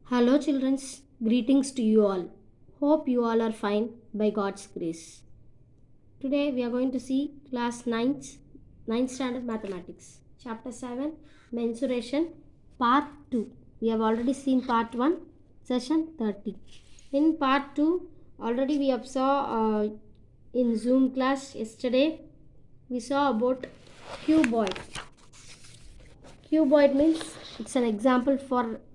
Hello, children. Greetings to you all. Hope you all are fine by God's grace. Today we are going to see class 9th standard mathematics, chapter 7, mensuration, part 2. We have already seen part 1, session 30. In part 2, already we have saw in Zoom class yesterday, we saw about cuboid. Cuboid means it's an example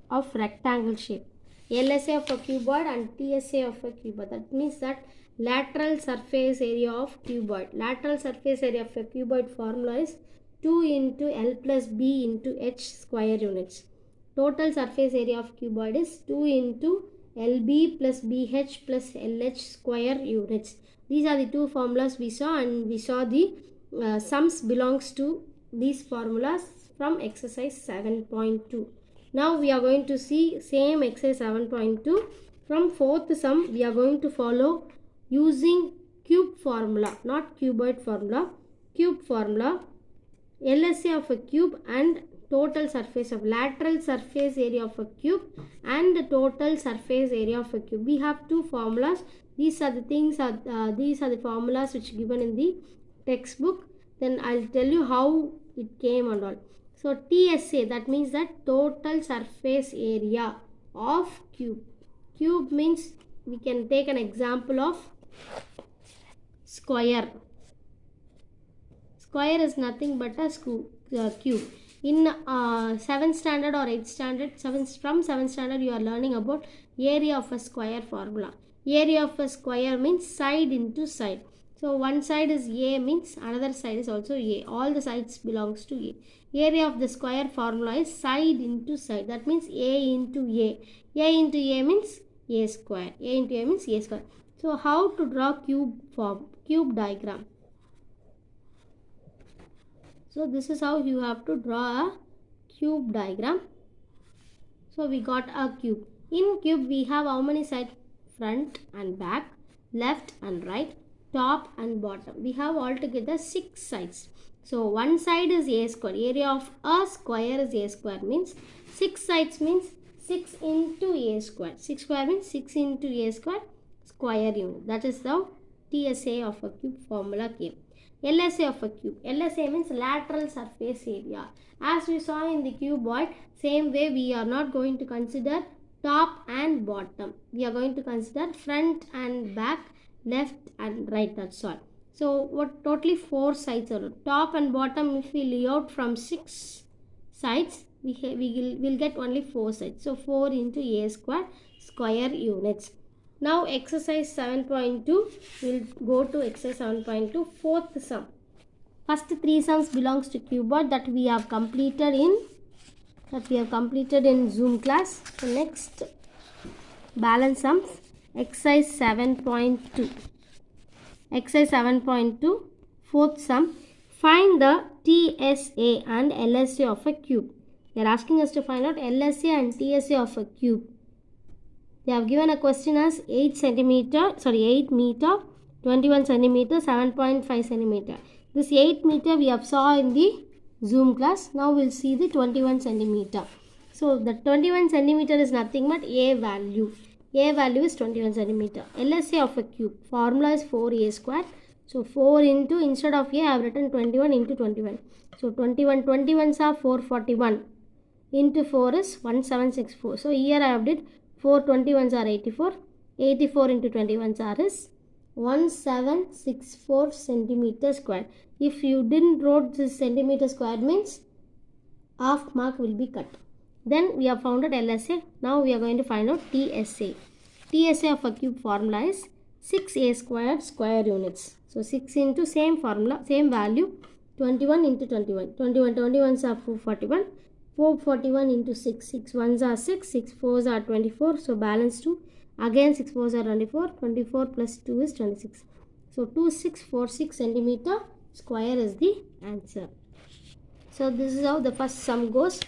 of rectangle shape. LSA of a cuboid and TSA of a cuboid. That means that lateral surface area of cuboid. Lateral surface area of a cuboid formula is 2 into L plus B into H square units. Total surface area of cuboid is 2 into LB plus BH plus LH square units. These are the two formulas we saw, and we saw the sums belongs to these formulas from exercise 7.2. Now we are going to see same exercise 7.2. From fourth sum we are going to follow using cube formula, not cuboid formula. Cube formula, LSA of a cube and total surface of lateral surface area of a cube and the total surface area of a cube. We have two formulas. These are the things these are the formulas which given in the textbook. Then I'll tell you how it came and all. So TSA, that means that total surface area of cube. Cube means we can take an example of square. Square is nothing but a cube. In 7th standard or 8th standard, from 7th standard you are learning about area of a square formula. Area of a square means side into side. So one side is A means another side is also A. All the sides belongs to A. Area of the square formula is side into side. That means A into A. A into A means A square. A into A means A square. So how to draw cube diagram? So this is how you have to draw a cube diagram. So we got a cube. In cube we have how many sides? Front and back, left and right, top and bottom. We have altogether 6 sides. So one side is A square. Area of a square is A square, means 6 sides means 6 into A square. 6 square means 6 into A square square unit. That is how TSA of a cube formula came. LSA of a cube. LSA means lateral surface area. As we saw in the cuboid, same way we are not going to consider top and bottom. We are going to consider front and back, left and right, that's all. So what totally 4 sides are top and bottom. If we lay out from 6 sides, we will get only 4 sides. So 4 into A square square units. Now exercise 7.2, we'll go to exercise 7.2, fourth sum. First 3 sums belongs to cuboid that we have completed in Zoom class. So next balance sums, exercise 7.2. Exercise 7.2, fourth sum, find the TSA and LSA of a cube. They are asking us to find out LSA and TSA of a cube. They have given a question as 8 meter, 21 centimeter, 7.5 centimeter. This 8 meter we have saw in the Zoom class. Now we'll see the 21 centimeter. So the 21 centimeter is nothing but A value. A value is 21 centimeter. LSA of a cube. Formula is 4A square. So 4 into, instead of A I have written 21 into 21. So 21's are 441. Into 4 is 1764. So here I have did 4 21's are 84. 84 into 21's are is 1764 centimeter square. If you didn't wrote this centimeter square means half mark will be cut. Then we have found out LSA. Now we are going to find out TSA. TSA of a cube formula is 6A squared square units. So 6 into same formula, same value, 21 into 21. 21's are 441. 441 into 6. 6 1's are 6. 6 4's are 24. So balance 2. Again 6 4's are 24. 24 plus 2 is 26. So 2646 centimeter square is the answer. So this is how the first sum goes.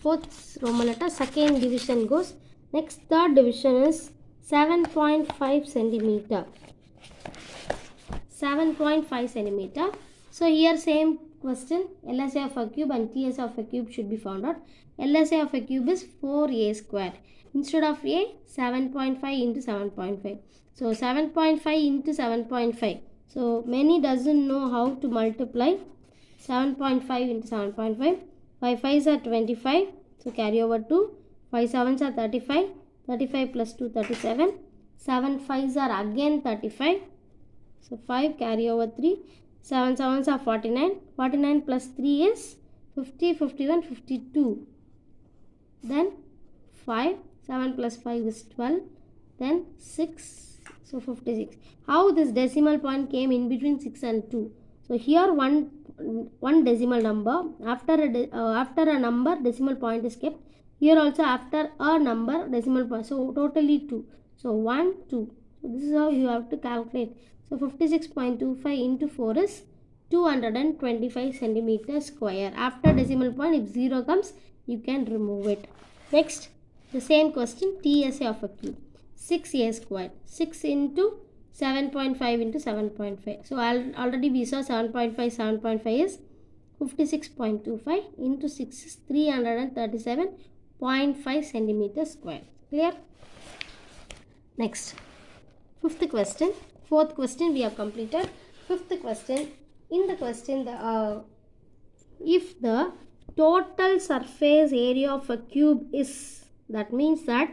Fourth Roman letter, second division goes. Next third division is 7.5 centimeter. 7.5 centimeter. So here same question, LSA of a cube and TSA of a cube should be found out. LSA of a cube is 4a square. Instead of a, 7.5 into 7.5. So 7.5 into 7.5. So many doesn't know how to multiply 7.5 into 7.5. 5 5s are 25. So carry over 2. 5 7s are 35. 35 plus 2, 37. 7 5s are again 35. So 5 carry over 3. 7 7s are 49. 49 plus 3 is 50, 51, 52. Then 5. 7 plus 5 is 12. Then 6. So 56. How this decimal point came in between 6 and 2? So here one decimal number. After a number, decimal point is kept. Here also after a number, decimal point. So totally 2. So 1, 2. So this is how you have to calculate. So 56.25 into 4 is 225 centimeters square. After decimal point, if 0 comes, you can remove it. Next, the same question, TSA of a cube. 6a squared. 6 into 7.5 into 7.5. So already we saw 7.5. 7.5 is 56.25 into 6 is 337.5 centimeters square. Clear? Next, fifth question. Fourth question we have completed. Fifth question. In the question, if the total surface area of a cube is, that means that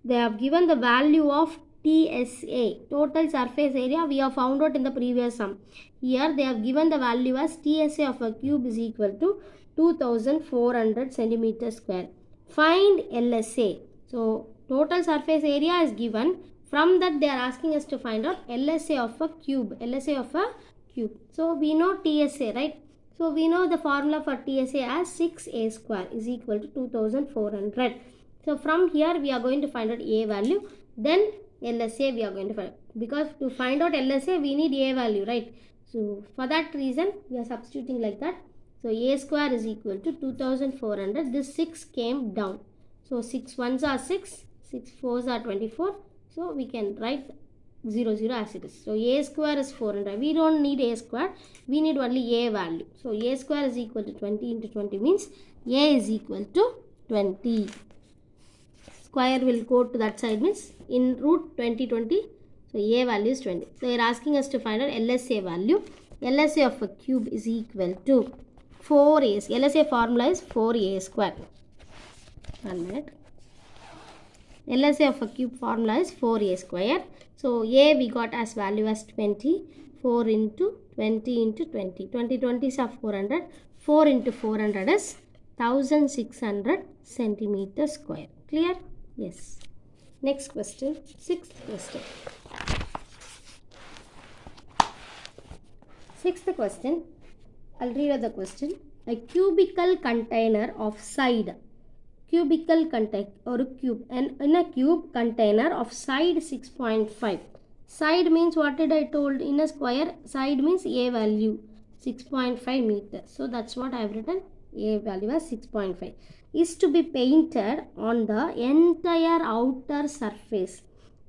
they have given the value of TSA, total surface area, we have found out in the previous sum. Here they have given the value as TSA of a cube is equal to 2400 centimeters square. Find LSA. So total surface area is given. From that they are asking us to find out LSA of a cube. LSA of a cube. So we know TSA, right? So we know the formula for TSA as 6a square is equal to 2400. So from here we are going to find out a value. Then LSA we are going to find. Because to find out LSA we need a value, right? So for that reason we are substituting like that. So a square is equal to 2400. This 6 came down. So 6 1s are 6. 6 4s are 24. So we can write 0 0 as it is. So a square is 400. We don't need a square. We need only a value. So a square is equal to 20 into 20 means a is equal to 20. Square will go to that side means in root 20 20. So a value is 20. So they are asking us to find out LSA value. LSA of a cube is equal to 4a. LSA formula is 4a square. 1 minute. LSA of a cube formula is 4a square. So a we got as value as 20. 4 into 20 into 20. 20 20s are 400. 4 into 400 is 1600 centimeters square. Clear? Yes. Next question. Sixth question. Sixth question. I'll read out the question. A cubical container of side. Cubical container or cube, and in a cube container of side 6.5. Side means what did I told? In a square, side means a value 6.5 meters. So that's what I have written. A value as 6.5 is to be painted on the entire outer surface.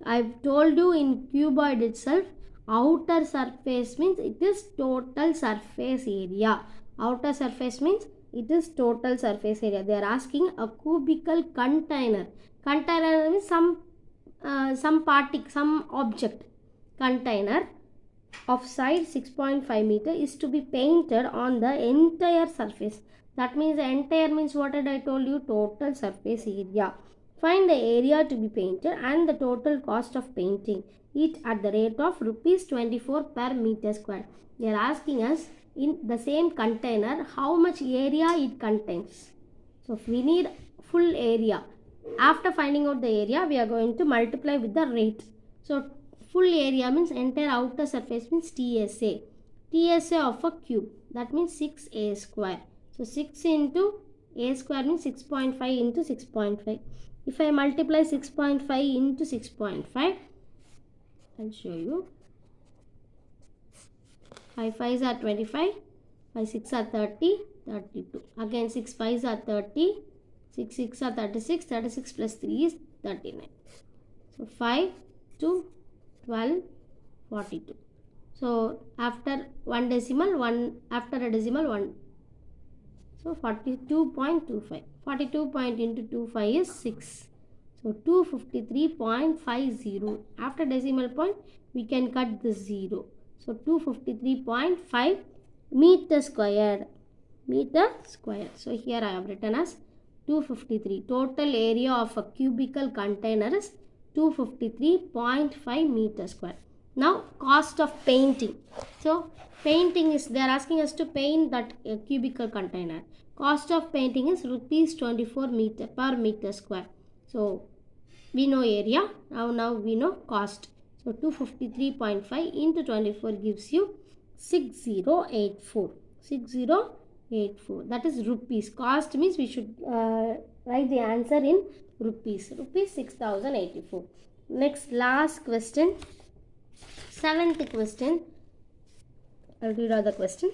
I've told you in cuboid itself, outer surface means it is total surface area. Outer surface means it is total surface area. They are asking a cubical container. Container means some object. Container of side 6.5 meter is to be painted on the entire surface. That means the entire means what did I told you? Total surface area. Find the area to be painted and the total cost of painting it at the rate of rupees 24 per meter square. They are asking us in the same container how much area it contains. So if we need full area, after finding out the area we are going to multiply with the rate. So full area means entire outer surface means TSA. TSA of a cube, that means 6a square. So 6 into a square means 6.5 into 6.5. If I multiply 6.5 into 6.5, I'll show you. 5 5s are 25, 5 6 are 30, 32. Again 6 5s are 30, 6 6 are 36, 36 plus 3 is 39. So 5 to 12, 42. So after one decimal, after a decimal, one. So 42.25. 42 point into 25 is 6. So 253.50. After decimal point, we can cut the 0. So 253.5 meter squared. Meter square. So here I have written as 253. Total area of a cubical container is 253.5 meter square. Now cost of painting. So painting is, they are asking us to paint that cubical container. Cost of painting is rupees 24 meter per meter square. So we know area, now we know cost. So 253.5 into 24 gives you 6084. 6084, that is rupees. Cost means we should write the answer in rupees. Rupees 6084. Next, last question, 7th question. I'll read out the question.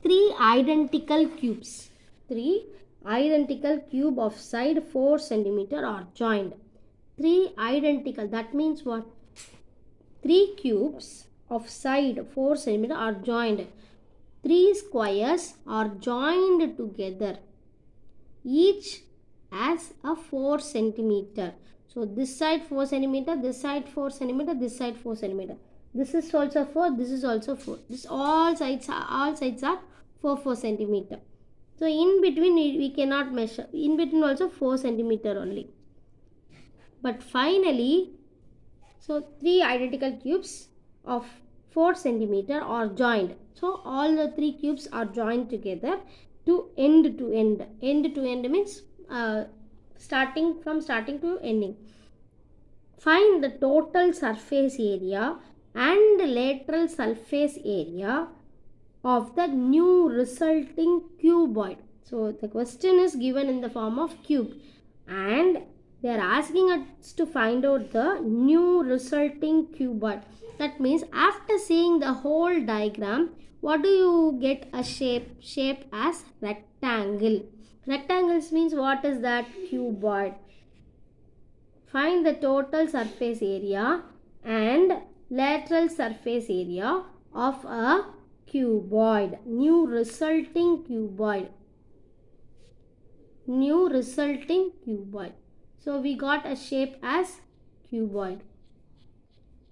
3 identical cubes. 3 identical cube of side 4 centimeter are joined. 3 identical, that means what? 3 cubes of side 4 centimeter are joined. 3 squares are joined together. Each has a 4 centimeter. So this side 4 centimeter, this side 4 centimeter, this side 4 centimeter. This is also 4, this is also 4. This all sides are 4 centimeter. So in between we cannot measure. In between also 4 centimeter only. But finally, so 3 identical cubes of 4 centimeter are joined. So all the 3 cubes are joined together to end to end. End to end means starting to ending. Find the total surface area and lateral surface area of the new resulting cuboid. So the question is given in the form of cube and they are asking us to find out the new resulting cuboid. That means after seeing the whole diagram, what do you get a shape? Shape as rectangle. Rectangles means what is that? Cuboid. Find the total surface area and lateral surface area of a cuboid. New resulting cuboid. New resulting cuboid. So we got a shape as cuboid.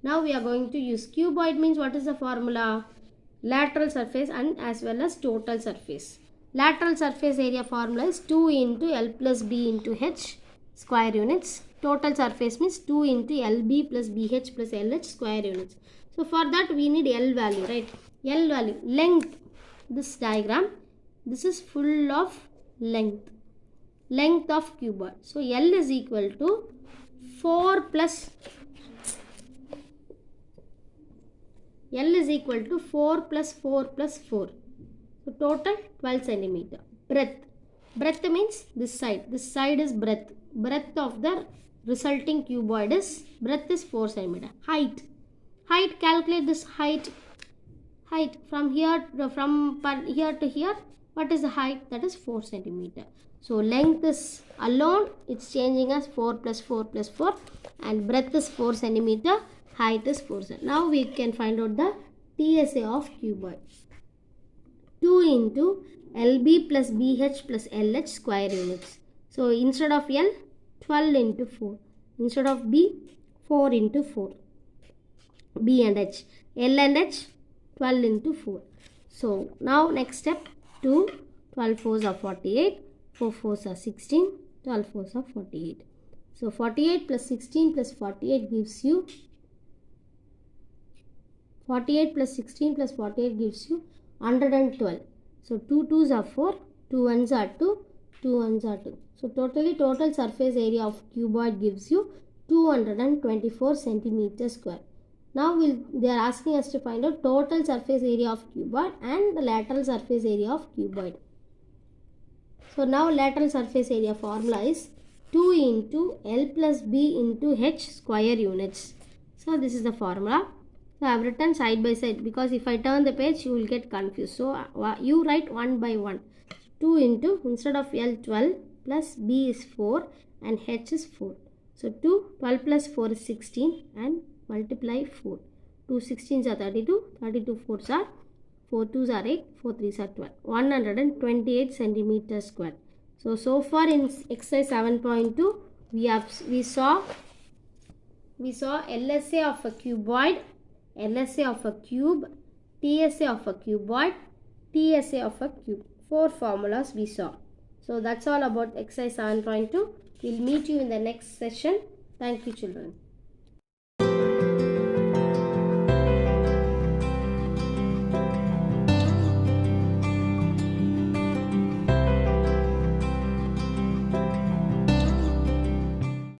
Now we are going to use cuboid means what is the formula? Lateral surface and as well as total surface. Lateral surface area formula is 2 into L plus B into H square units. Total surface means 2 into LB plus BH plus LH square units. So for that we need L value, right? L value, length. This diagram, this is full of length. Length of cuboid. So L is equal to 4 plus L is equal to 4 plus 4 plus 4. So total 12 centimeter. Breadth. Breadth means this side. This side is breadth. Breadth of the resulting cuboid is, breadth is 4 centimeter. Height. Height, calculate this height. Height from here to here. What is the height? That is 4 centimeter. So length is alone, it's changing as 4 plus 4 plus 4 and breadth is 4 centimeter, height is 4 centimeter. Now we can find out the TSA of cuboid. 2 into LB plus BH plus LH square units. So instead of L, 12 into 4. Instead of B, 4 into 4. B and H. L and H, 12 into 4. So now next step, 2, 12 4s are 48. 4 4s are 16, 12 4s are 48. So 48 plus 16 plus 48 gives you 48 plus 16 plus 48 gives you 112. So 2 2s are 4, 2 1s are 2, 2 1s are 2. So total surface area of cuboid gives you 224 centimeter square. Now they are asking us to find out total surface area of cuboid and the lateral surface area of cuboid. So now lateral surface area formula is 2 into L plus B into H square units. So this is the formula. So I have written side by side because if I turn the page you will get confused. So you write one by one. 2 into, instead of L 12 plus B is 4 and H is 4. So 12 plus 4 is 16 and multiply 4. 2 16s are 32, 32 4s are 4 2s are 8, 4 3s are 12. 128 centimeters square. So far in exercise 7.2, we saw LSA of a cuboid, LSA of a cube, TSA of a cuboid, TSA of a cube. 4 formulas we saw. So that's all about exercise 7.2. We'll meet you in the next session. Thank you, children.